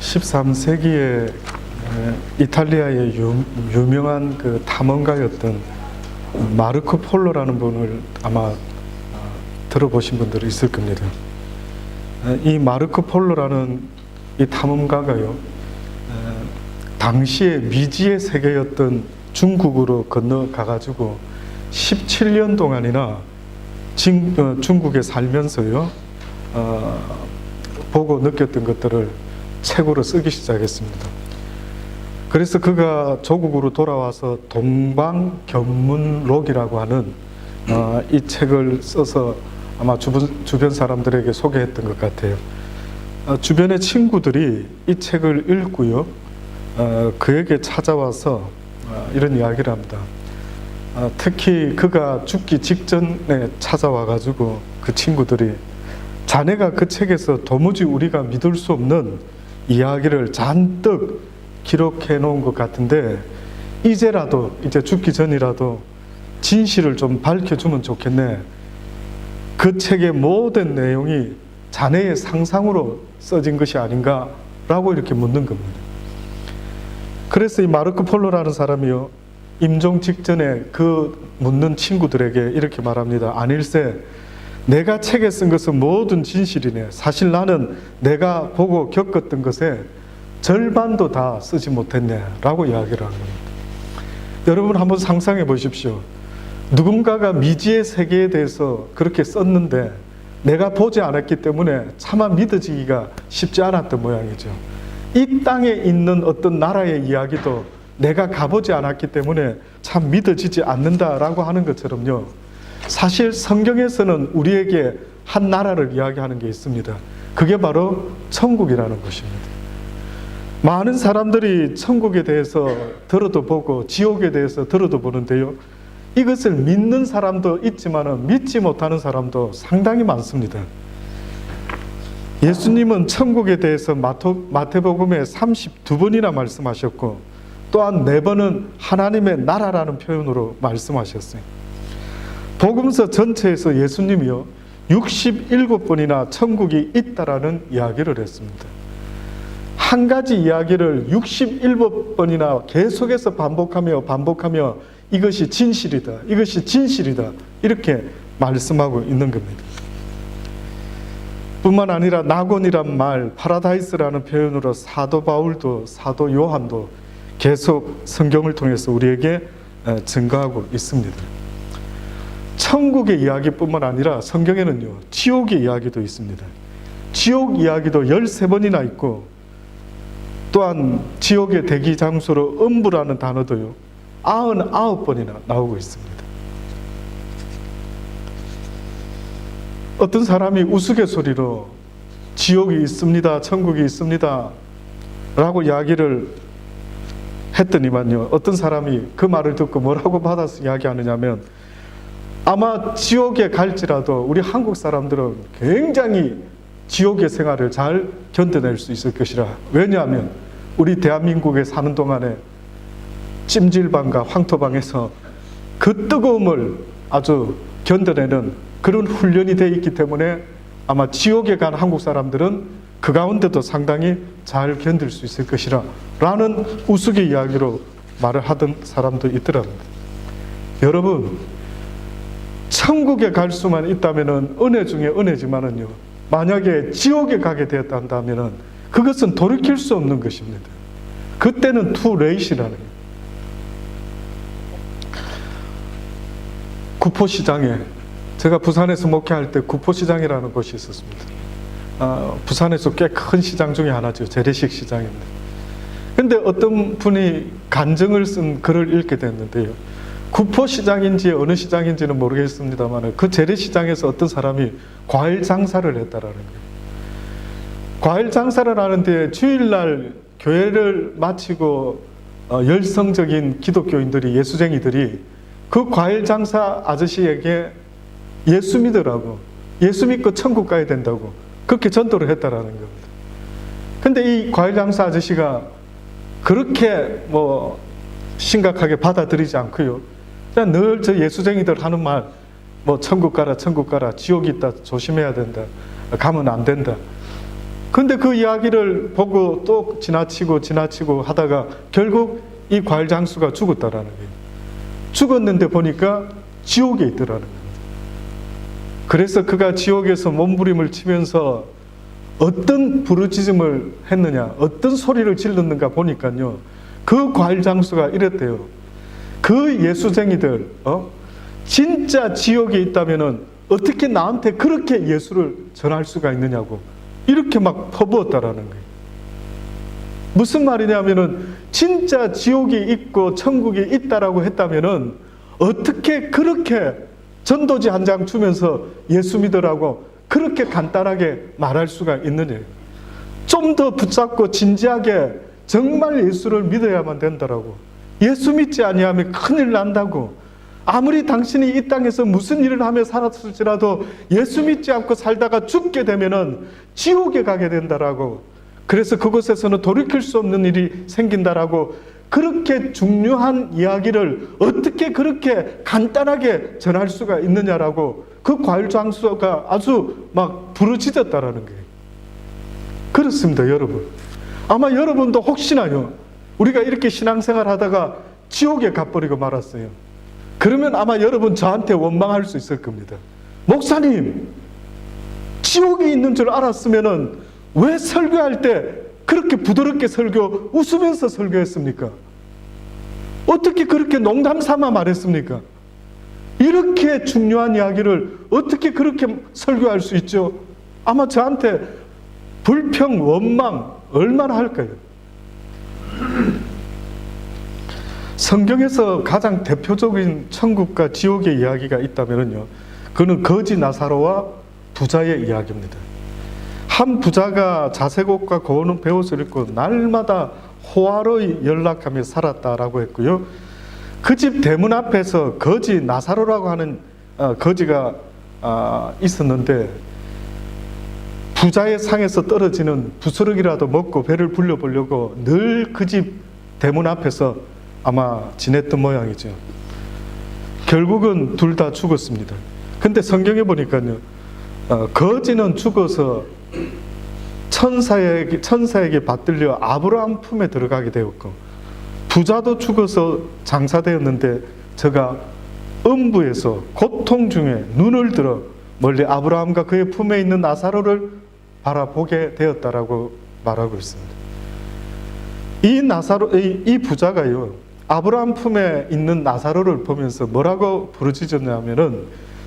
13세기에 이탈리아의 유명한 그 탐험가였던 마르코 폴로라는 분을 아마 들어보신 분들이 있을 겁니다. 이 마르코 폴로라는 이 탐험가가요, 당시에 미지의 세계였던 중국으로 건너가가지고 17년 동안이나 중국에 살면서요, 보고 느꼈던 것들을 책으로 쓰기 시작했습니다. 그래서 그가 조국으로 돌아와서 동방견문록이라고 하는 이 책을 써서 아마 주변 사람들에게 소개했던 것 같아요. 주변의 친구들이 이 책을 읽고요, 그에게 찾아와서 이런 이야기를 합니다. 특히 그가 죽기 직전에 찾아와 가지고 그 친구들이, 자네가 그 책에서 도무지 우리가 믿을 수 없는 이야기를 잔뜩 기록해 놓은 것 같은데, 이제라도, 이제 죽기 전이라도 진실을 좀 밝혀주면 좋겠네. 그 책의 모든 내용이 자네의 상상으로 써진 것이 아닌가 라고 이렇게 묻는 겁니다. 그래서 이 마르코 폴로라는 사람이요, 임종 직전에 그 묻는 친구들에게 이렇게 말합니다. 아닐세, 내가 책에 쓴 것은 모든 진실이네. 사실 나는 내가 보고 겪었던 것에 절반도 다 쓰지 못했네 라고 이야기를 하는 겁니다. 여러분 한번 상상해 보십시오. 누군가가 미지의 세계에 대해서 그렇게 썼는데 내가 보지 않았기 때문에 차마 믿어지기가 쉽지 않았던 모양이죠. 이 땅에 있는 어떤 나라의 이야기도 내가 가보지 않았기 때문에 참 믿어지지 않는다라고 하는 것처럼요, 사실 성경에서는 우리에게 한 나라를 이야기하는 게 있습니다. 그게 바로 천국이라는 것입니다. 많은 사람들이 천국에 대해서 들어도 보고 지옥에 대해서 들어도 보는데요, 이것을 믿는 사람도 있지만 믿지 못하는 사람도 상당히 많습니다. 예수님은 천국에 대해서 마태복음에 32번이나 말씀하셨고, 또한 4번은 하나님의 나라라는 표현으로 말씀하셨어요. 복음서 전체에서 예수님이요 67번이나 천국이 있다라는 이야기를 했습니다. 한 가지 이야기를 67번이나 계속해서 반복하며 이것이 진실이다, 이것이 진실이다, 이렇게 말씀하고 있는 겁니다. 뿐만 아니라 낙원이란 말, 파라다이스라는 표현으로 사도 바울도 사도 요한도 계속 성경을 통해서 우리에게 증거하고 있습니다. 천국의 이야기뿐만 아니라 성경에는요, 지옥의 이야기도 있습니다. 지옥 이야기도 13번이나 있고, 또한 지옥의 대기 장소로 음부라는 단어도요 99번이나 나오고 있습니다. 어떤 사람이 우스갯소리로 지옥이 있습니다, 천국이 있습니다 라고 이야기를 했더니만요, 어떤 사람이 그 말을 듣고 뭐라고 받아서 이야기하느냐면, 아마 지옥에 갈지라도 우리 한국 사람들은 굉장히 지옥의 생활을 잘 견뎌낼 수 있을 것이라. 왜냐하면 우리 대한민국에 사는 동안에 찜질방과 황토방에서 그 뜨거움을 아주 견뎌내는 그런 훈련이 되어 있기 때문에 아마 지옥에 간 한국 사람들은 그 가운데도 상당히 잘 견딜 수 있을 것이라 라는 우스갯 이야기로 말을 하던 사람도 있더랍니다. 여러분, 천국에 갈 수만 있다면 은혜 중에 은혜지만은요, 만약에 지옥에 가게 되었다 한다면 그것은 돌이킬 수 없는 것입니다. 그때는 too late이라는 거예요. 구포시장에, 제가 부산에서 목회할 때 구포시장이라는 곳이 있었습니다. 부산에서 꽤 큰 시장 중에 하나죠. 재래식 시장입니다. 그런데 어떤 분이 간증을 쓴 글을 읽게 됐는데요, 구포시장인지 어느 시장인지는 모르겠습니다만 그 재래시장에서 어떤 사람이 과일 장사를 했다라는 거예요. 과일 장사를 하는데 주일날 교회를 마치고 열성적인 기독교인들이, 예수쟁이들이 그 과일 장사 아저씨에게 예수 믿으라고, 예수 믿고 천국 가야 된다고 그렇게 전도를 했다라는 겁니다. 근데 이 과일 장사 아저씨가 그렇게 심각하게 받아들이지 않고요, 그냥 늘 저 예수쟁이들 하는 말, 천국 가라, 천국 가라, 지옥이 있다, 조심해야 된다, 가면 안 된다, 근데 그 이야기를 보고 또 지나치고 하다가 결국 이 과일 장수가 죽었다라는 거예요. 죽었는데 보니까 지옥에 있더라는 거예요. 그래서 그가 지옥에서 몸부림을 치면서 어떤 부르짖음을 했느냐, 어떤 소리를 질렀는가 보니까요, 그 과일 장수가 이랬대요. 그 예수쟁이들, 진짜 지옥에 있다면은 어떻게 나한테 그렇게 예수를 전할 수가 있느냐고 이렇게 막 퍼부었다라는 거예요. 무슨 말이냐면은 진짜 지옥이 있고 천국이 있다라고 했다면은 어떻게 그렇게 전도지 한 장 주면서 예수 믿으라고 그렇게 간단하게 말할 수가 있느냐. 좀 더 붙잡고 진지하게 정말 예수를 믿어야만 된다라고. 예수 믿지 아니하면 큰일 난다고. 아무리 당신이 이 땅에서 무슨 일을 하며 살았을지라도 예수 믿지 않고 살다가 죽게 되면은 지옥에 가게 된다라고. 그래서 그곳에서는 돌이킬 수 없는 일이 생긴다라고. 그렇게 중요한 이야기를 어떻게 그렇게 간단하게 전할 수가 있느냐라고 그 과일 장수가 아주 막 부르짖었다라는 거예요. 그렇습니다, 여러분. 아마 여러분도 혹시나요, 우리가 이렇게 신앙생활 하다가 지옥에 가버리고 말았어요. 그러면 아마 여러분 저한테 원망할 수 있을 겁니다. 목사님, 지옥이 있는 줄 알았으면은 왜 설교할 때 그렇게 부드럽게 웃으면서 설교했습니까? 어떻게 그렇게 농담 삼아 말했습니까? 이렇게 중요한 이야기를 어떻게 그렇게 설교할 수 있죠? 아마 저한테 불평, 원망 얼마나 할까요? 성경에서 가장 대표적인 천국과 지옥의 이야기가 있다면요, 그는 거지 나사로와 부자의 이야기입니다. 한 부자가 자색 옷과 고운 베옷을 입고 날마다 호화로이 연락하며 살았다라고 했고요. 그 집 대문 앞에서 거지 나사로라고 하는 거지가 있었는데, 부자의 상에서 떨어지는 부스러기라도 먹고 배를 불려보려고 늘 그 집 대문 앞에서 아마 지냈던 모양이죠. 결국은 둘 다 죽었습니다. 근데 성경에 보니까요, 거지는 죽어서 천사에게 받들려 아브라함 품에 들어가게 되었고, 부자도 죽어서 장사되었는데 저가 음부에서 고통 중에 눈을 들어 멀리 아브라함과 그의 품에 있는 나사로를 바라보게 되었다라고 말하고 있습니다. 이 부자가요, 아브라함 품에 있는 나사로를 보면서 뭐라고 부르짖었냐면은,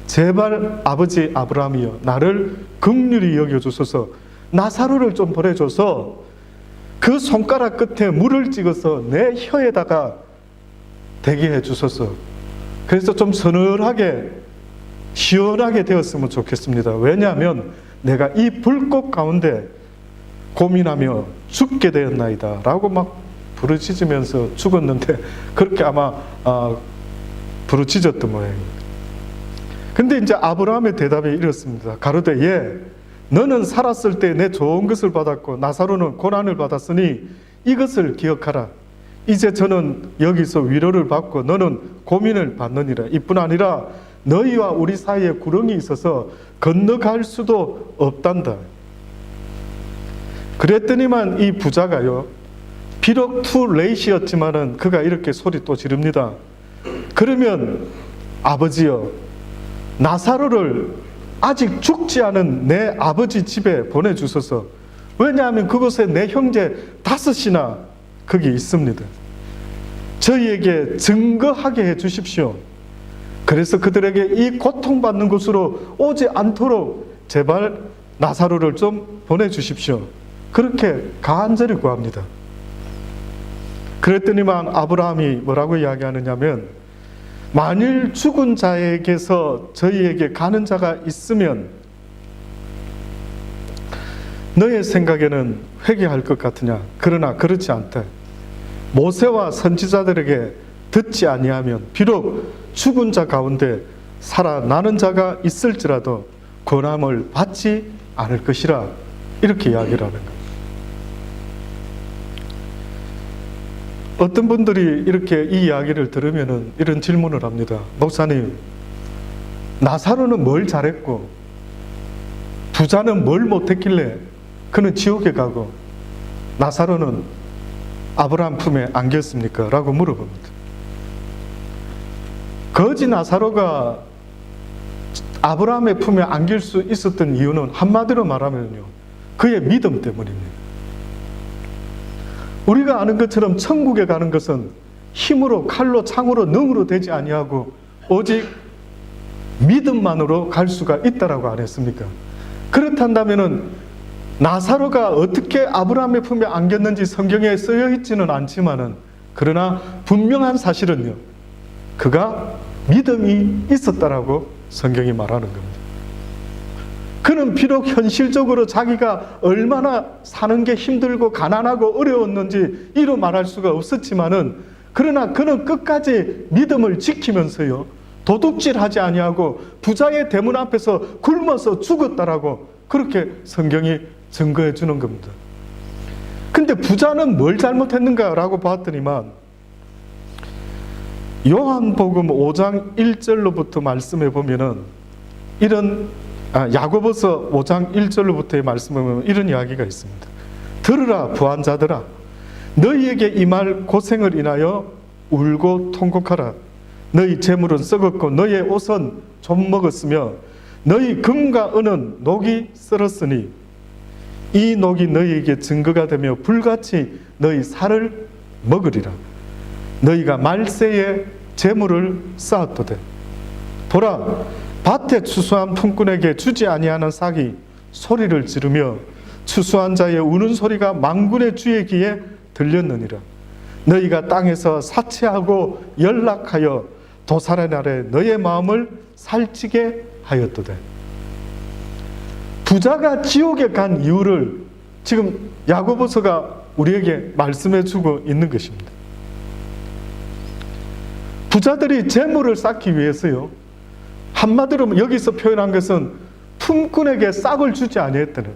제발 아버지 아브라함이여, 나를 긍휼히 여겨주소서, 나사로를 좀 보내줘서 그 손가락 끝에 물을 찍어서 내 혀에다가 대게 해주소서. 그래서 좀 서늘하게 시원하게 되었으면 좋겠습니다. 왜냐하면 내가 이 불꽃 가운데 고민하며 죽게 되었나이다 라고 막 부르짖으면서 죽었는데, 그렇게 아마 부르짖었던 모양입니다. 근데 이제 아브라함의 대답이 이렇습니다. 가로되 예, 너는 살았을 때 내 좋은 것을 받았고 나사로는 고난을 받았으니 이것을 기억하라. 이제 저는 여기서 위로를 받고 너는 고민을 받느니라. 이뿐 아니라 너희와 우리 사이에 구렁이 있어서 건너갈 수도 없단다. 그랬더니만 이 부자가요, 비록 투 레이시였지만은 그가 이렇게 소리 또 지릅니다. 그러면 아버지여, 나사로를 아직 죽지 않은 내 아버지 집에 보내주소서. 왜냐하면 그곳에 내 형제 5이나 거기 있습니다. 저희에게 증거하게 해 주십시오. 그래서 그들에게 이 고통받는 곳으로 오지 않도록 제발 나사로를 좀 보내주십시오. 그렇게 간절히 구합니다. 그랬더니만 아브라함이 뭐라고 이야기하느냐면, 만일 죽은 자에게서 저희에게 가는 자가 있으면 너의 생각에는 회개할 것 같으냐? 그러나 그렇지 않다. 모세와 선지자들에게 듣지 아니하면 비록 죽은 자 가운데 살아나는 자가 있을지라도 권함을 받지 않을 것이라, 이렇게 이야기를 하는 겁니다. 어떤 분들이 이렇게 이 이야기를 들으면은 이런 질문을 합니다. 목사님, 나사로는 뭘 잘했고 부자는 뭘 못했길래 그는 지옥에 가고 나사로는 아브라함 품에 안겼습니까? 라고 물어봅니다. 거지 나사로가 아브라함의 품에 안길 수 있었던 이유는 한마디로 말하면요, 그의 믿음 때문입니다. 우리가 아는 것처럼 천국에 가는 것은 힘으로, 칼로, 창으로, 능으로 되지 아니하고 오직 믿음만으로 갈 수가 있다라고 안 했습니까? 그렇다면은 나사로가 어떻게 아브라함의 품에 안겼는지 성경에 쓰여 있지는 않지만은, 그러나 분명한 사실은요, 그가 믿음이 있었다라고 성경이 말하는 겁니다. 그는 비록 현실적으로 자기가 얼마나 사는 게 힘들고 가난하고 어려웠는지 이루 말할 수가 없었지만은, 그러나 그는 끝까지 믿음을 지키면서요, 도둑질하지 아니하고 부자의 대문 앞에서 굶어서 죽었다라고 그렇게 성경이 증거해 주는 겁니다. 근데 부자는 뭘 잘못했는가라고 봤더니만, 요한복음 5장 1절로부터 말씀해 보면은 야고보서 5장 1절로부터의 말씀에 보면 이런 이야기가 있습니다. 들으라 부한자들아, 너희에게 임할 고생을 인하여 울고 통곡하라. 너희 재물은 썩었고 너희의 옷은 좀 먹었으며 너희 금과 은은 녹이 썰었으니 이 녹이 너희에게 증거가 되며 불같이 너희 살을 먹으리라. 너희가 말세에 재물을 쌓았도되 보라, 밭에 추수한 품꾼에게 주지 아니하는 싹이 소리를 지르며 추수한 자의 우는 소리가 만군의 주의 귀에 들렸느니라. 너희가 땅에서 사치하고 연락하여 도살의 날에 너희의 마음을 살찌게 하였도되. 부자가 지옥에 간 이유를 지금 야고보서가 우리에게 말씀해 주고 있는 것입니다. 부자들이 재물을 쌓기 위해서요, 한마디로 여기서 표현한 것은 품꾼에게 싹을 주지 아니했다는.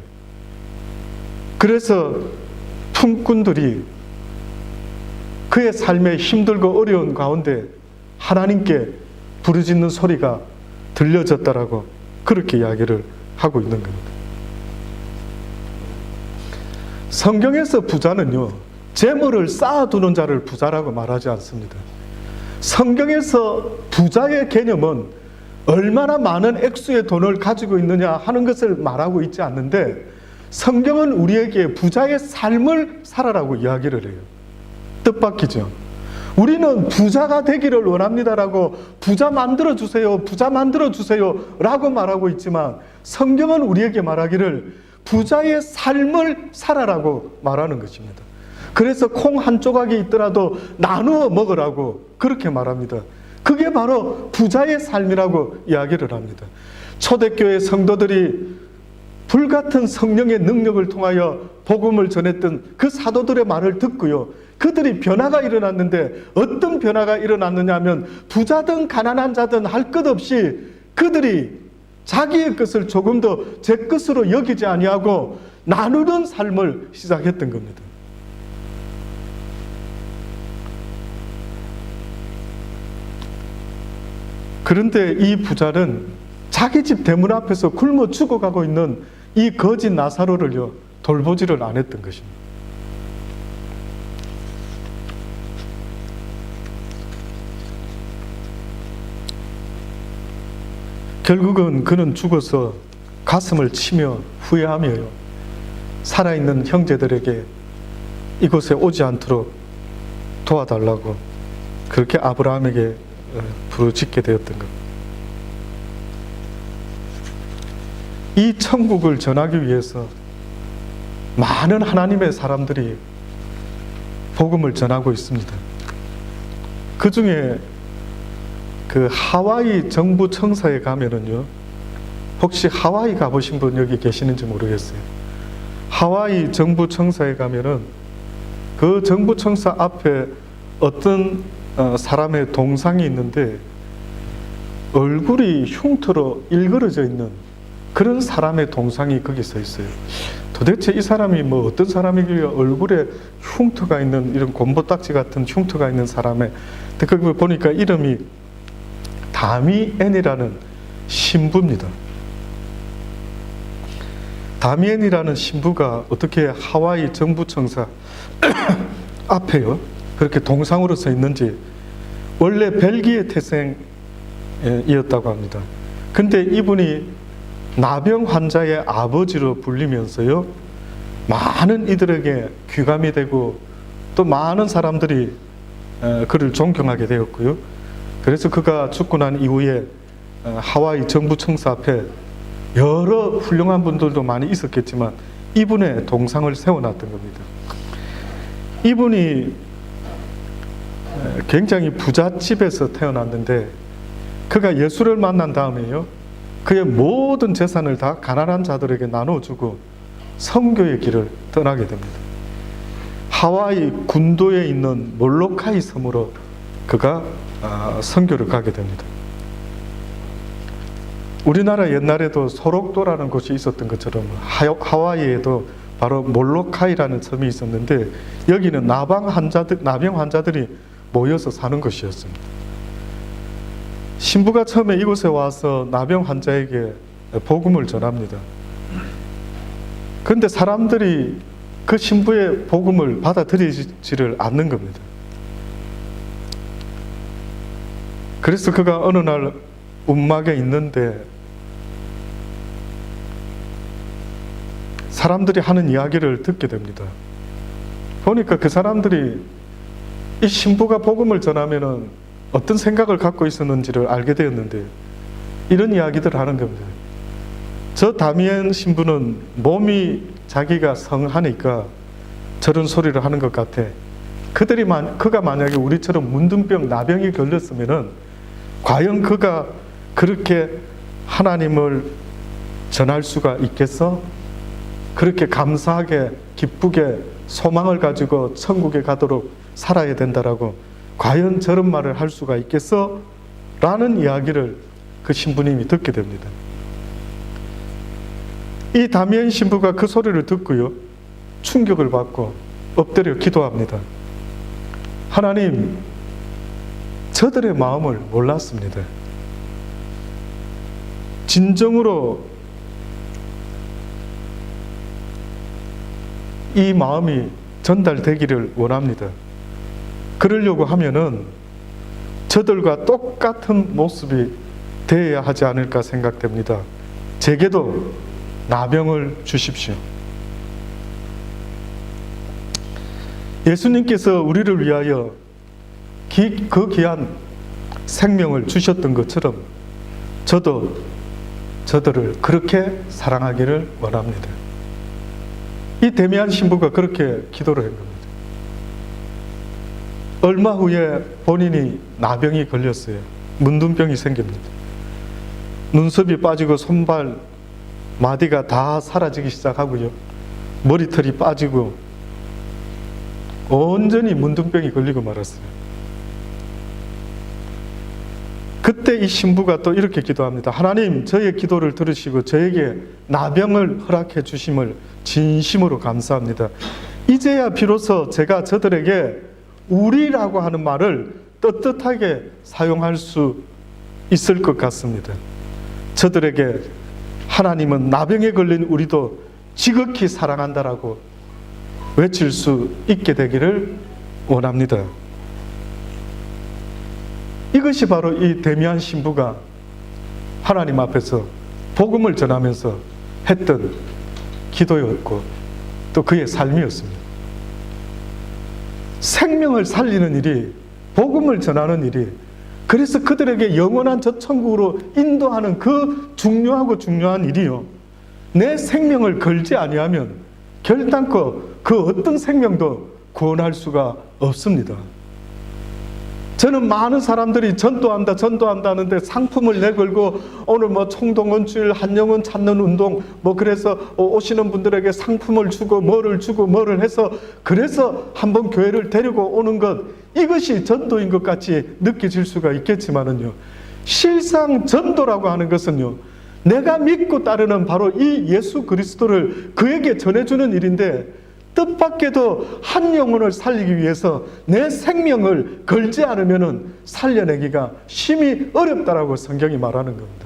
그래서 품꾼들이 그의 삶에 힘들고 어려운 가운데 하나님께 부르짖는 소리가 들려졌다라고 그렇게 이야기를 하고 있는 겁니다. 성경에서 부자는요, 재물을 쌓아두는 자를 부자라고 말하지 않습니다. 성경에서 부자의 개념은 얼마나 많은 액수의 돈을 가지고 있느냐 하는 것을 말하고 있지 않는데, 성경은 우리에게 부자의 삶을 살아라고 이야기를 해요. 뜻밖이죠. 우리는 부자가 되기를 원합니다라고 부자 만들어주세요, 부자 만들어주세요 라고 말하고 있지만, 성경은 우리에게 말하기를 부자의 삶을 살아라고 말하는 것입니다. 그래서 콩 한 조각이 있더라도 나누어 먹으라고 그렇게 말합니다. 그게 바로 부자의 삶이라고 이야기를 합니다. 초대교회 성도들이 불같은 성령의 능력을 통하여 복음을 전했던 그 사도들의 말을 듣고요, 그들이 변화가 일어났는데, 어떤 변화가 일어났느냐 하면 부자든 가난한 자든 할 것 없이 그들이 자기의 것을 조금 더 제 것으로 여기지 아니하고 나누는 삶을 시작했던 겁니다. 그런데 이 부자는 자기 집 대문 앞에서 굶어 죽어가고 있는 이 거지 나사로를요, 돌보지를 안 했던 것입니다. 결국은 그는 죽어서 가슴을 치며 후회하며요, 살아있는 형제들에게 이곳에 오지 않도록 도와달라고 그렇게 아브라함에게 부르짖게 되었던 것. 이 천국을 전하기 위해서 많은 하나님의 사람들이 복음을 전하고 있습니다. 그 중에 그 하와이 정부 청사에 가면은요, 혹시 하와이 가보신 분 여기 계시는지 모르겠어요. 하와이 정부 청사에 가면은 그 정부 청사 앞에 어떤 사람의 동상이 있는데 얼굴이 흉터로 일그러져 있는 그런 사람의 동상이 거기 서 있어요. 도대체 이 사람이 뭐 어떤 사람이길래 얼굴에 흉터가 있는, 이런 곰보딱지 같은 흉터가 있는 사람의, 거기 보니까 이름이 다미엔이라는 신부입니다. 다미엔이라는 신부가 어떻게 하와이 정부청사 앞에요 그렇게 동상으로 서 있는지, 원래 벨기에 태생이었다고 합니다. 근데 이분이 나병 환자의 아버지로 불리면서요, 많은 이들에게 귀감이 되고 또 많은 사람들이 그를 존경하게 되었고요. 그래서 그가 죽고 난 이후에 하와이 정부청사 앞에 여러 훌륭한 분들도 많이 있었겠지만 이분의 동상을 세워놨던 겁니다. 이분이 굉장히 부잣집에서 태어났는데 그가 예수를 만난 다음에요, 그의 모든 재산을 다 가난한 자들에게 나눠주고 선교의 길을 떠나게 됩니다. 하와이 군도에 있는 몰로카이 섬으로 그가 선교를 가게 됩니다. 우리나라 옛날에도 소록도라는 곳이 있었던 것처럼 하와이에도 바로 몰로카이라는 섬이 있었는데 여기는 나병 환자들이 모여서 사는 곳이었습니다. 신부가 처음에 이곳에 와서 나병 환자에게 복음을 전합니다. 그런데 사람들이 그 신부의 복음을 받아들이지를 않는 겁니다. 그래서 그가 어느 날 움막에 있는데 사람들이 하는 이야기를 듣게 됩니다. 보니까 그 사람들이 이 신부가 복음을 전하면은 어떤 생각을 갖고 있었는지를 알게 되었는데 이런 이야기들을 하는 겁니다. 저 다미엔 신부는 몸이 자기가 성하니까 저런 소리를 하는 것 같아. 그가 만약에 우리처럼 문둥병, 나병이 걸렸으면은 과연 그가 그렇게 하나님을 전할 수가 있겠어? 그렇게 감사하게 기쁘게 소망을 가지고 천국에 가도록 살아야 된다라고 과연 저런 말을 할 수가 있겠어? 라는 이야기를 그 신부님이 듣게 됩니다. 이 다미엔 신부가 그 소리를 듣고요, 충격을 받고 엎드려 기도합니다. 하나님, 저들의 마음을 몰랐습니다. 진정으로 이 마음이 전달되기를 원합니다. 그러려고 하면은 저들과 똑같은 모습이 되어야 하지 않을까 생각됩니다. 제게도 나병을 주십시오. 예수님께서 우리를 위하여 그 귀한 생명을 주셨던 것처럼 저도 저들을 그렇게 사랑하기를 원합니다. 이 데미안 신부가 그렇게 기도를 한 겁니다. 얼마 후에 본인이 나병이 걸렸어요. 문둥병이 생깁니다. 눈썹이 빠지고 손발 마디가 다 사라지기 시작하고요, 머리털이 빠지고 온전히 문둥병이 걸리고 말았어요. 그때 이 신부가 또 이렇게 기도합니다. 하나님, 저의 기도를 들으시고 저에게 나병을 허락해 주심을 진심으로 감사합니다. 이제야 비로소 제가 저들에게 우리라고 하는 말을 떳떳하게 사용할 수 있을 것 같습니다. 저들에게 하나님은 나병에 걸린 우리도 지극히 사랑한다라고 외칠 수 있게 되기를 원합니다. 이것이 바로 이 데미안 신부가 하나님 앞에서 복음을 전하면서 했던 기도였고 또 그의 삶이었습니다. 생명을 살리는 일이, 복음을 전하는 일이, 그래서 그들에게 영원한 저 천국으로 인도하는 그 중요하고 중요한 일이요, 내 생명을 걸지 아니하면 결단코 그 어떤 생명도 구원할 수가 없습니다. 저는 많은 사람들이 전도한다 하는데 상품을 내걸고 오늘 뭐 총동원주일, 한영혼 찾는 운동, 뭐 그래서 오시는 분들에게 상품을 주고 뭐를 해서 그래서 한번 교회를 데리고 오는 것, 이것이 전도인 것 같이 느껴질 수가 있겠지만은요, 실상 전도라고 하는 것은요, 내가 믿고 따르는 바로 이 예수 그리스도를 그에게 전해주는 일인데, 뜻밖에도 한 영혼을 살리기 위해서 내 생명을 걸지 않으면 살려내기가 심히 어렵다라고 성경이 말하는 겁니다.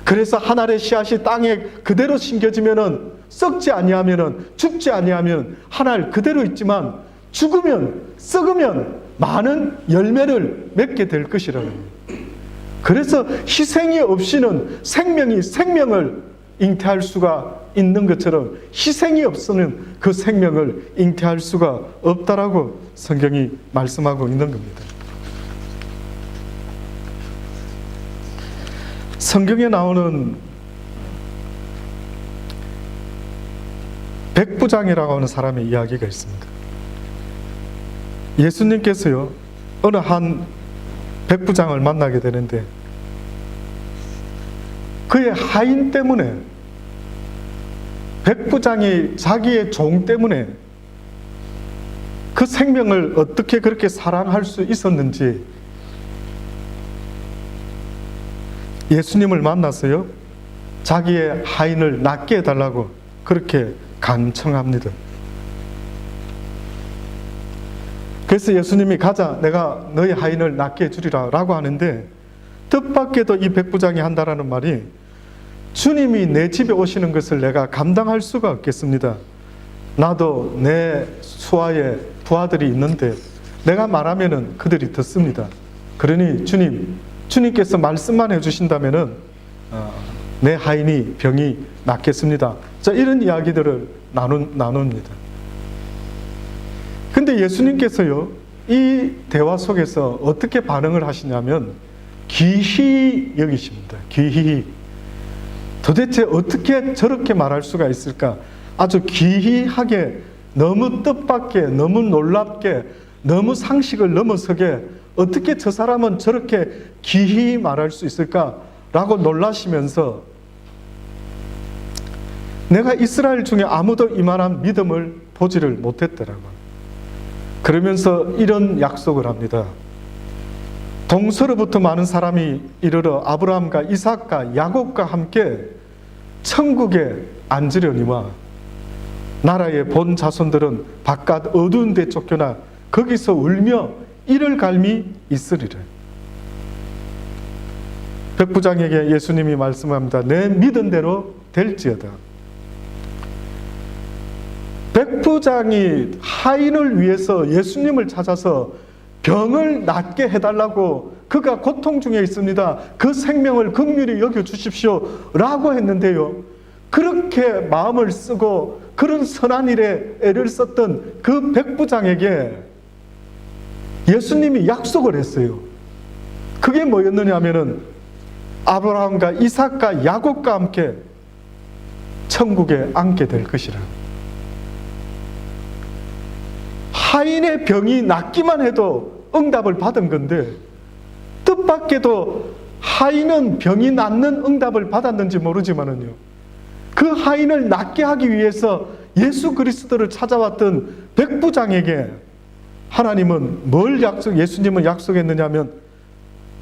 그래서 한 알의 씨앗이 땅에 그대로 심겨지면은 썩지 아니하면은 죽지 아니하면 한 알 그대로 있지만 죽으면 썩으면 많은 열매를 맺게 될 것이라는 거예요. 그래서 희생이 없이는 생명을 잉태할 수가 있는 것처럼 희생이 없으면 그 생명을 잉태할 수가 없다라고 성경이 말씀하고 있는 겁니다. 성경에 나오는 백부장이라고 하는 사람의 이야기가 있습니다. 예수님께서요, 어느 한 백부장을 만나게 되는데 그의 하인 때문에, 백부장이 자기의 종 때문에 그 생명을 어떻게 그렇게 사랑할 수 있었는지 예수님을 만나서요, 자기의 하인을 낫게 해달라고 그렇게 간청합니다. 그래서 예수님이 가자, 내가 너희 하인을 낫게 해주리라 라고 하는데, 뜻밖에도 이 백부장이 한다라는 말이, 주님이 내 집에 오시는 것을 내가 감당할 수가 없겠습니다. 나도 내 수하에 부하들이 있는데 내가 말하면은 그들이 듣습니다. 그러니 주님께서 말씀만 해주신다면은 내 하인이 병이 낫겠습니다. 자, 이런 이야기들을 나눕니다. 근데 예수님께서요, 이 대화 속에서 어떻게 반응을 하시냐면 기히 여기십니다. 기히. 도대체 어떻게 저렇게 말할 수가 있을까? 아주 기이하게, 너무 뜻밖에, 너무 놀랍게, 너무 상식을 넘어서게 어떻게 저 사람은 저렇게 기이 말할 수 있을까라고 놀라시면서, 내가 이스라엘 중에 아무도 이만한 믿음을 보지를 못했더라고요. 그러면서 이런 약속을 합니다. 동서로부터 많은 사람이 이르러 아브라함과 이삭과 야곱과 함께 천국에 앉으려니와 나라의 본 자손들은 바깥 어두운 데 쫓겨나 거기서 울며 이를 갈미 있으리라. 백부장에게 예수님이 말씀합니다. 내 믿은 대로 될지어다. 백부장이 하인을 위해서 예수님을 찾아서 병을 낫게 해달라고, 그가 고통 중에 있습니다, 그 생명을 긍휼히 여겨주십시오 라고 했는데요, 그렇게 마음을 쓰고 그런 선한 일에 애를 썼던 그 백부장에게 예수님이 약속을 했어요. 그게 뭐였느냐 하면은 아브라함과 이삭과 야곱과 함께 천국에 앉게 될 것이라. 하인의 병이 낫기만 해도 응답을 받은 건데, 뜻밖에도 하인은 병이 낫는 응답을 받았는지 모르지만은요, 그 하인을 낫게 하기 위해서 예수 그리스도를 찾아왔던 백부장에게 하나님은 예수님은 약속했느냐면,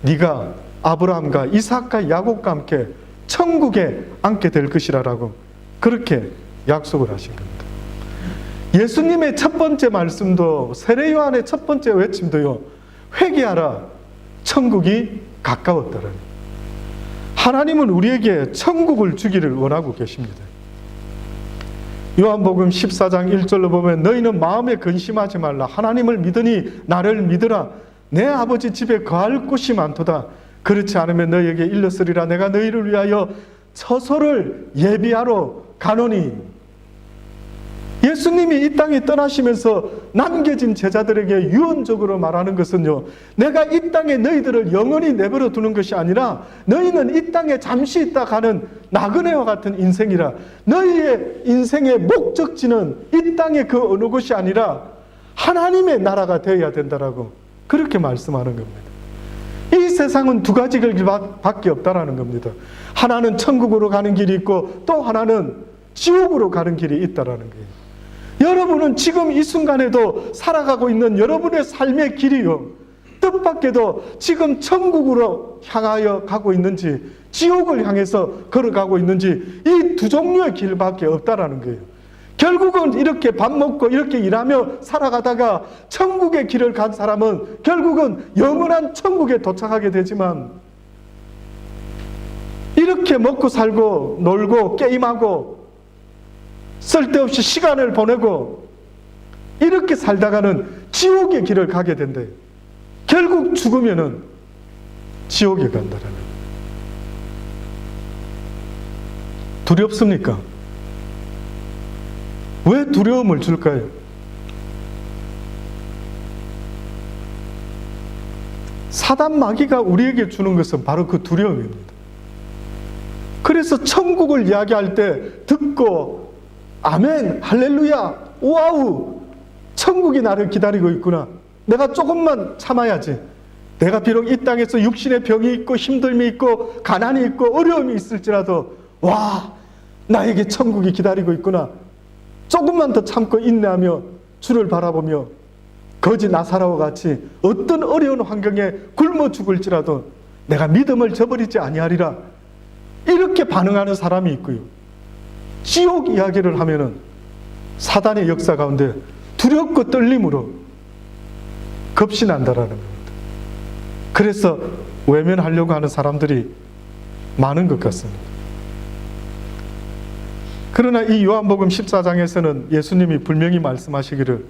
네가 아브라함과 이삭과 야곱과 함께 천국에 앉게 될 것이라라고 그렇게 약속을 하신 겁니다. 예수님의 첫 번째 말씀도, 세례 요한의 첫 번째 외침도요, 회개하라, 천국이 가까웠더라. 하나님은 우리에게 천국을 주기를 원하고 계십니다. 요한복음 14장 1절로 보면 너희는 마음에 근심하지 말라. 하나님을 믿으니 나를 믿으라. 내 아버지 집에 거할 곳이 많도다. 그렇지 않으면 너희에게 일렀으리라. 내가 너희를 위하여 처소를 예비하러 가노니. 예수님이 이 땅에 떠나시면서 남겨진 제자들에게 유언적으로 말하는 것은요, 내가 이 땅에 너희들을 영원히 내버려 두는 것이 아니라 너희는 이 땅에 잠시 있다 가는 나그네와 같은 인생이라. 너희의 인생의 목적지는 이 땅의 그 어느 곳이 아니라 하나님의 나라가 되어야 된다라고 그렇게 말씀하는 겁니다. 이 세상은 두 가지 길밖에 없다라는 겁니다. 하나는 천국으로 가는 길이 있고 또 하나는 지옥으로 가는 길이 있다라는 거예요. 여러분은 지금 이 순간에도 살아가고 있는 여러분의 삶의 길이요, 뜻밖에도 지금 천국으로 향하여 가고 있는지 지옥을 향해서 걸어가고 있는지 이 두 종류의 길밖에 없다라는 거예요. 결국은 이렇게 밥 먹고 이렇게 일하며 살아가다가 천국의 길을 간 사람은 결국은 영원한 천국에 도착하게 되지만, 이 이렇게 먹고 살고 놀고 게임하고 쓸데없이 시간을 보내고 이렇게 살다가는 지옥의 길을 가게 된대. 결국 죽으면은 지옥에 간다라는. 두렵습니까? 왜 두려움을 줄까요? 사단 마귀가 우리에게 주는 것은 바로 그 두려움입니다. 그래서 천국을 이야기할 때 듣고 아멘, 할렐루야, 와우, 천국이 나를 기다리고 있구나. 내가 조금만 참아야지. 내가 비록 이 땅에서 육신의 병이 있고 힘듦이 있고 가난이 있고 어려움이 있을지라도 와, 나에게 천국이 기다리고 있구나. 조금만 더 참고 인내하며 주를 바라보며 거지 나사로와 같이 어떤 어려운 환경에 굶어 죽을지라도 내가 믿음을 저버리지 아니하리라. 이렇게 반응하는 사람이 있고요. 지옥 이야기를 하면은 사단의 역사 가운데 두렵고 떨림으로 급신한다라는 겁니다. 그래서 외면하려고 하는 사람들이 많은 것 같습니다. 그러나 이 요한복음 14장에서는 예수님이 분명히 말씀하시기를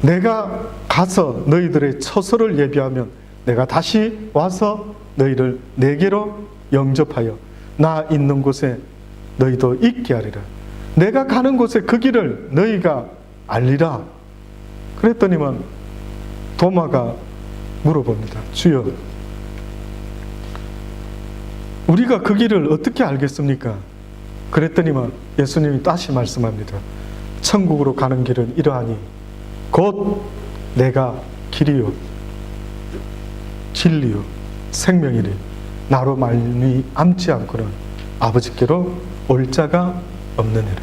내가 가서 너희들의 처소를 예비하면 내가 다시 와서 너희를 내게로 영접하여 나 있는 곳에 너희도 있게 하리라. 내가 가는 곳에 그 길을 너희가 알리라. 그랬더니만 도마가 물어봅니다. 주여, 우리가 그 길을 어떻게 알겠습니까? 그랬더니만 예수님이 다시 말씀합니다. 천국으로 가는 길은 이러하니 곧 내가 길이요 진리요 생명이니 나로 말미암지 않고는 아버지께로 올 자가 없느니라.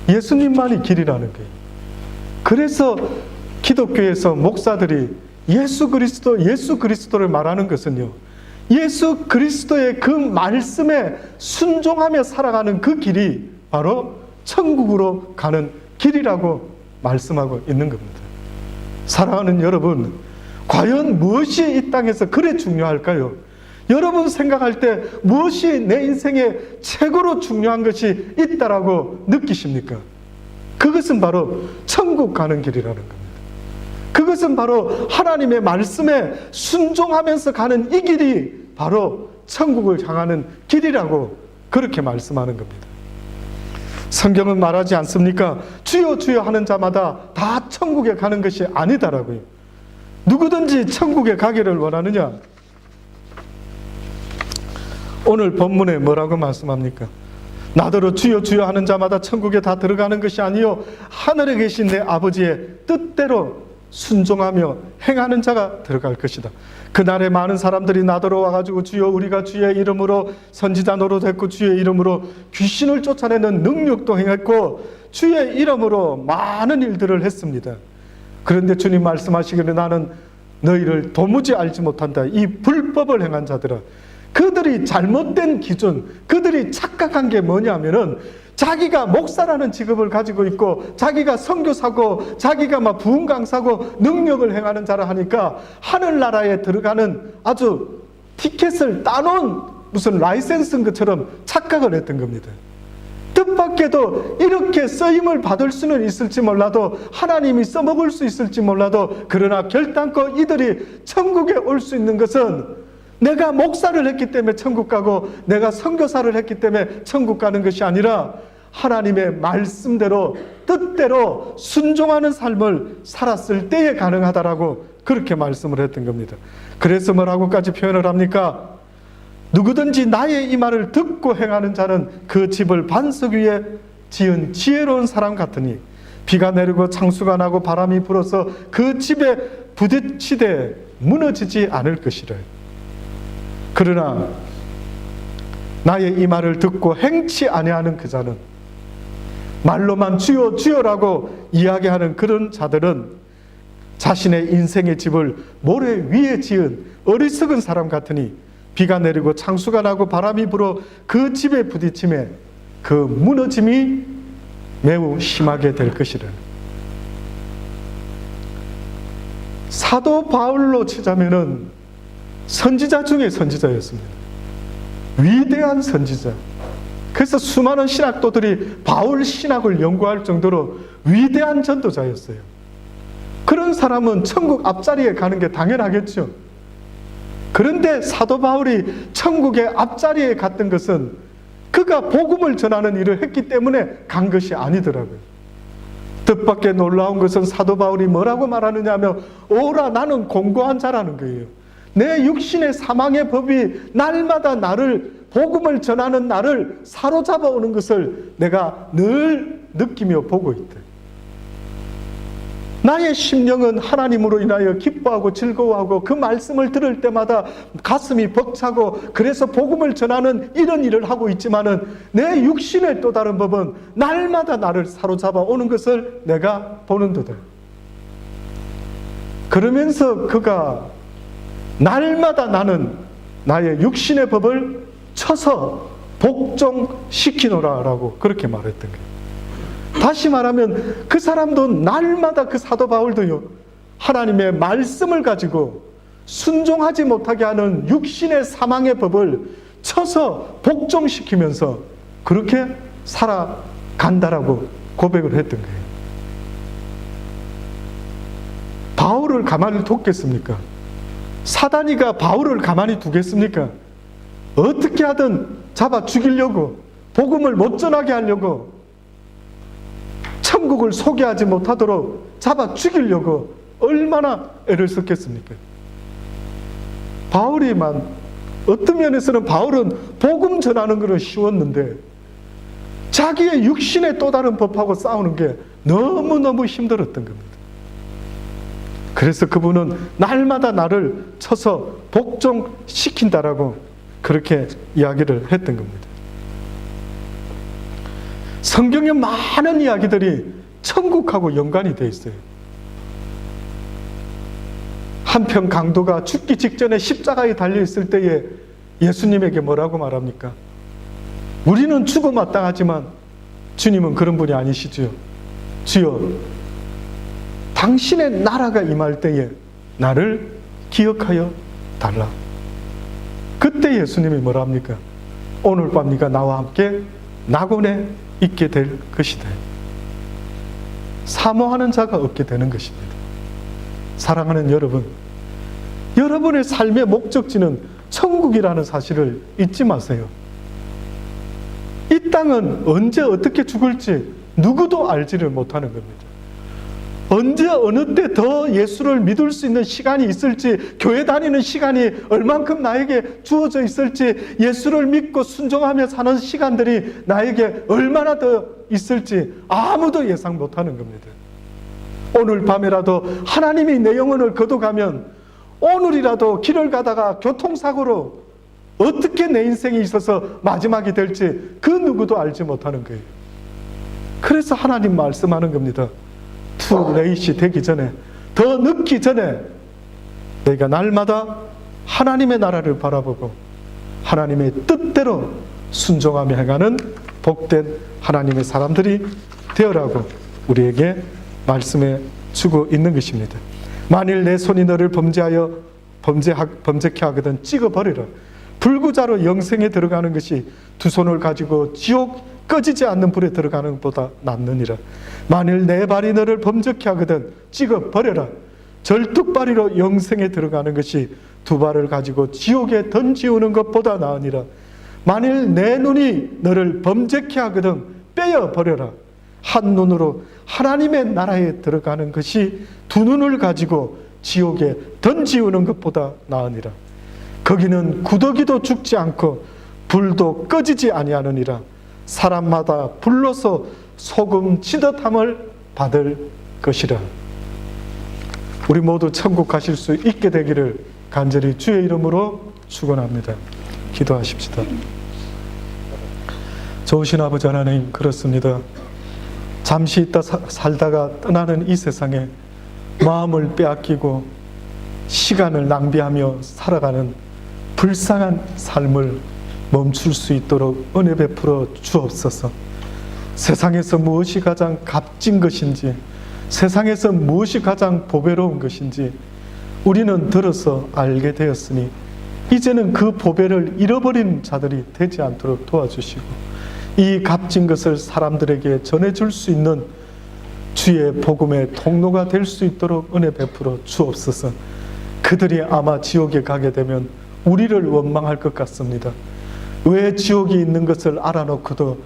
예수님만이 길이라는 거예요. 그래서 기독교에서 목사들이 예수 그리스도를 말하는 것은요, 예수 그리스도의 그 말씀에 순종하며 살아가는 그 길이 바로 천국으로 가는 길이라고 말씀하고 있는 겁니다. 사랑하는 여러분, 과연 무엇이 이 땅에서 그래 중요할까요? 여러분 생각할 때 무엇이 내 인생에 최고로 중요한 것이 있다라고 느끼십니까? 그것은 바로 천국 가는 길이라는 겁니다. 그것은 바로 하나님의 말씀에 순종하면서 가는 이 길이 바로 천국을 향하는 길이라고 그렇게 말씀하는 겁니다. 성경은 말하지 않습니까? 주여 주여 하는 자마다 다 천국에 가는 것이 아니다라고요. 누구든지 천국에 가기를 원하느냐? 오늘 본문에 뭐라고 말씀합니까? 나더러 주여 주여 하는 자마다 천국에 다 들어가는 것이 아니요 하늘에 계신 내 아버지의 뜻대로 순종하며 행하는 자가 들어갈 것이다. 그날에 많은 사람들이 나더러 와가지고 주여 우리가 주의 이름으로 선지자 노릇했고 주의 이름으로 귀신을 쫓아내는 능력도 행했고 주의 이름으로 많은 일들을 했습니다. 그런데 주님 말씀하시기를 나는 너희를 도무지 알지 못한다. 이 불법을 행한 자들아, 그들이 잘못된 기준, 그들이 착각한 게 뭐냐면은 자기가 목사라는 직업을 가지고 있고 자기가 선교사고 자기가 막 부흥 강사고 능력을 행하는 자라 하니까 하늘나라에 들어가는 아주 티켓을 따놓은 무슨 라이센스인 것처럼 착각을 했던 겁니다. 뜻밖에도 이렇게 쓰임을 받을 수는 있을지 몰라도 하나님이 써먹을 수 있을지 몰라도 그러나 결단코 이들이 천국에 올 수 있는 것은 내가 목사를 했기 때문에 천국 가고 내가 선교사를 했기 때문에 천국 가는 것이 아니라 하나님의 말씀대로 뜻대로 순종하는 삶을 살았을 때에 가능하다라고 그렇게 말씀을 했던 겁니다. 그래서 뭐라고까지 표현을 합니까? 누구든지 나의 이 말을 듣고 행하는 자는 그 집을 반석 위에 지은 지혜로운 사람 같으니 비가 내리고 창수가 나고 바람이 불어서 그 집에 부딪히되 무너지지 않을 것이라. 그러나 나의 이 말을 듣고 행치 아니하는 그 자는, 말로만 주여 주여라고 이야기하는 그런 자들은 자신의 인생의 집을 모래 위에 지은 어리석은 사람 같으니 비가 내리고 창수가 나고 바람이 불어 그 집에 부딪힘에 그 무너짐이 매우 심하게 될 것이라. 사도 바울로 치자면은 선지자 중에 선지자였습니다. 위대한 선지자. 그래서 수많은 신학도들이 바울 신학을 연구할 정도로 위대한 전도자였어요. 그런 사람은 천국 앞자리에 가는 게 당연하겠죠. 그런데 사도 바울이 천국의 앞자리에 갔던 것은 그가 복음을 전하는 일을 했기 때문에 간 것이 아니더라고요. 뜻밖의 놀라운 것은 사도 바울이 뭐라고 말하느냐 하면, 오라 나는 공고한 자라는 거예요. 내 육신의 사망의 법이 날마다 나를, 복음을 전하는 나를 사로잡아 오는 것을 내가 늘 느끼며 보고 있다. 나의 심령은 하나님으로 인하여 기뻐하고 즐거워하고 그 말씀을 들을 때마다 가슴이 벅차고, 그래서 복음을 전하는 이런 일을 하고 있지만은 내 육신의 또 다른 법은 날마다 나를 사로잡아 오는 것을 내가 보는도다. 그러면서 그가 날마다 나는 나의 육신의 법을 쳐서 복종시키노라라고 그렇게 말했던 거예요. 다시 말하면 그 사람도 날마다, 그 사도 바울도요, 하나님의 말씀을 가지고 순종하지 못하게 하는 육신의 사망의 법을 쳐서 복종시키면서 그렇게 살아간다라고 고백을 했던 거예요. 바울을 가만히 뒀겠습니까? 사단이가 바울을 가만히 두겠습니까? 어떻게 하든 잡아 죽이려고, 복음을 못 전하게 하려고, 천국을 소개하지 못하도록 잡아 죽이려고 얼마나 애를 썼겠습니까? 바울이만, 어떤 면에서는 바울은 복음 전하는 것은 쉬웠는데 자기의 육신의 또 다른 법하고 싸우는 게 너무너무 힘들었던 겁니다. 그래서 그분은 날마다 나를 쳐서 복종시킨다라고 그렇게 이야기를 했던 겁니다. 성경에 많은 이야기들이 천국하고 연관이 되어 있어요. 한편 강도가 죽기 직전에 십자가에 달려있을 때에 예수님에게 뭐라고 말합니까? 우리는 죽어 마땅하지만 주님은 그런 분이 아니시죠. 주여, 당신의 나라가 임할 때에 나를 기억하여 달라. 그때 예수님이 뭐라 합니까? 오늘 밤 네가 나와 함께 낙원에 있게 될 것이다. 사모하는 자가 없게 되는 것입니다. 사랑하는 여러분, 여러분의 삶의 목적지는 천국이라는 사실을 잊지 마세요. 이 땅은 언제 어떻게 죽을지 누구도 알지를 못하는 겁니다. 언제 어느 때 더 예수를 믿을 수 있는 시간이 있을지, 교회 다니는 시간이 얼만큼 나에게 주어져 있을지, 예수를 믿고 순종하며 사는 시간들이 나에게 얼마나 더 있을지 아무도 예상 못하는 겁니다. 오늘 밤에라도 하나님이 내 영혼을 거둬가면, 오늘이라도 길을 가다가 교통사고로 어떻게 내 인생이 있어서 마지막이 될지 그 누구도 알지 못하는 거예요. 그래서 하나님 말씀하는 겁니다. 투 레이시 되기 전에, 더 늦기 전에 너희가 날마다 하나님의 나라를 바라보고 하나님의 뜻대로 순종하며 행하는 복된 하나님의 사람들이 되어라고 우리에게 말씀해 주고 있는 것입니다. 만일 내 손이 너를 범죄케 하거든 찍어버리라. 불구자로 영생에 들어가는 것이 두 손을 가지고 지옥 꺼지지 않는 불에 들어가는 것보다 낫느니라. 만일 내 발이 너를 범죄케 하거든 찍어버려라. 절뚝발이로 영생에 들어가는 것이 두 발을 가지고 지옥에 던지우는 것보다 나으니라. 만일 내 눈이 너를 범죄케 하거든 빼어버려라. 한 눈으로 하나님의 나라에 들어가는 것이 두 눈을 가지고 지옥에 던지우는 것보다 나으니라. 거기는 구더기도 죽지 않고 불도 꺼지지 아니하느니라. 사람마다 불로서 소금 치듯함을 받을 것이라. 우리 모두 천국 가실 수 있게 되기를 간절히 주의 이름으로 축원합니다. 기도하십시다. 좋으신 아버지 하나님, 그렇습니다. 잠시 있다 살다가 떠나는 이 세상에 마음을 빼앗기고 시간을 낭비하며 살아가는 불쌍한 삶을 멈출 수 있도록 은혜 베풀어 주옵소서. 세상에서 무엇이 가장 값진 것인지, 세상에서 무엇이 가장 보배로운 것인지 우리는 들어서 알게 되었으니 이제는 그 보배를 잃어버린 자들이 되지 않도록 도와주시고, 이 값진 것을 사람들에게 전해줄 수 있는 주의 복음의 통로가 될 수 있도록 은혜 베풀어 주옵소서. 그들이 아마 지옥에 가게 되면 우리를 원망할 것 같습니다. 왜 지옥이 있는 것을 알아놓고도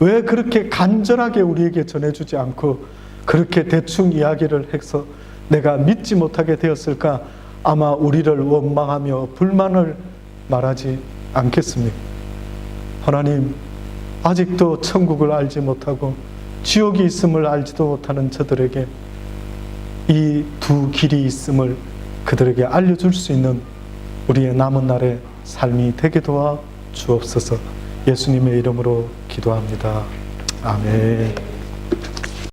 왜 그렇게 간절하게 우리에게 전해주지 않고 그렇게 대충 이야기를 해서 내가 믿지 못하게 되었을까? 아마 우리를 원망하며 불만을 말하지 않겠습니까? 하나님, 아직도 천국을 알지 못하고 지옥이 있음을 알지도 못하는 저들에게 이 두 길이 있음을 그들에게 알려줄 수 있는 우리의 남은 날의 삶이 되게 도와 주옵소서. 예수님의 이름으로 기도합니다. 아멘.